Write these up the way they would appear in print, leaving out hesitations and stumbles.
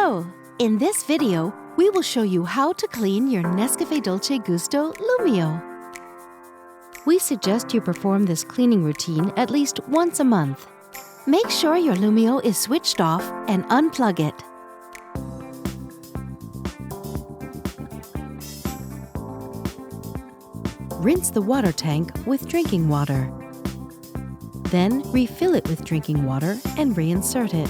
Hello! In this video, we will show you how to clean your NESCAFÉ Dolce Gusto Lumio. We suggest you perform this cleaning routine at least once a month. Make sure your Lumio is switched off and unplug it. Rinse the water tank with drinking water. Then refill it with drinking water and reinsert it.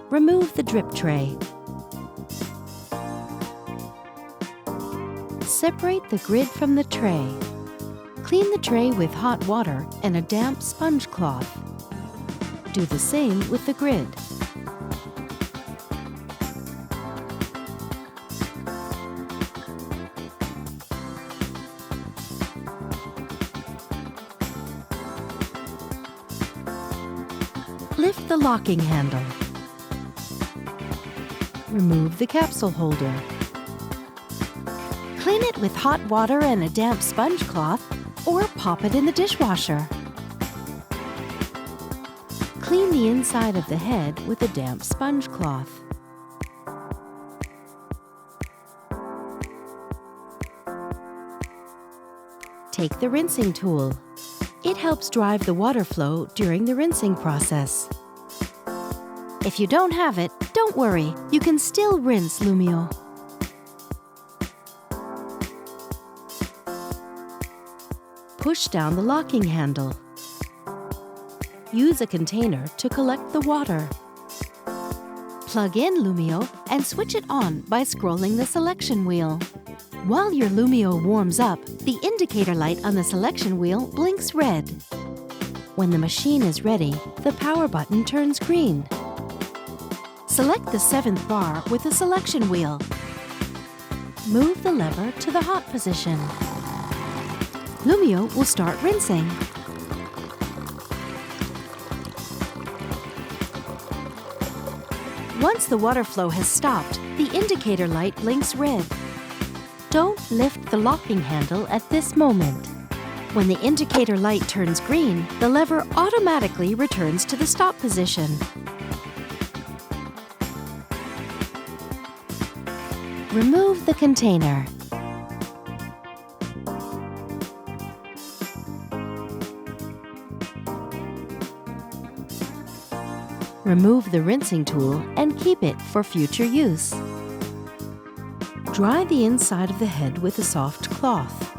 Remove the drip tray. Separate the grid from the tray. Clean the tray with hot water and a damp sponge cloth. Do the same with the grid. Lift the locking handle. Remove the capsule holder. Clean it with hot water and a damp sponge cloth, or pop it in the dishwasher. Clean the inside of the head with a damp sponge cloth. Take the rinsing tool. It helps drive the water flow during the rinsing process. If you don't have it, don't worry, you can still rinse Lumio. Push down the locking handle. Use a container to collect the water. Plug in Lumio and switch it on by scrolling the selection wheel. While your Lumio warms up, the indicator light on the selection wheel blinks red. When the machine is ready, the power button turns green. Select the 7th bar with the selection wheel. Move the lever to the hot position. Lumio will start rinsing. Once the water flow has stopped, the indicator light blinks red. Don't lift the locking handle at this moment. When the indicator light turns green, the lever automatically returns to the stop position. Remove the container. Remove the rinsing tool and keep it for future use. Dry the inside of the head with a soft cloth.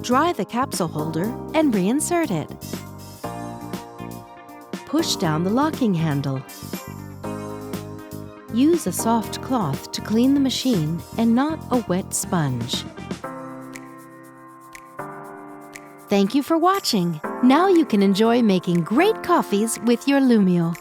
Dry the capsule holder and reinsert it. Push down the locking handle. Use a soft cloth to clean the machine and not a wet sponge. Thank you for watching. Now you can enjoy making great coffees with your Lumio.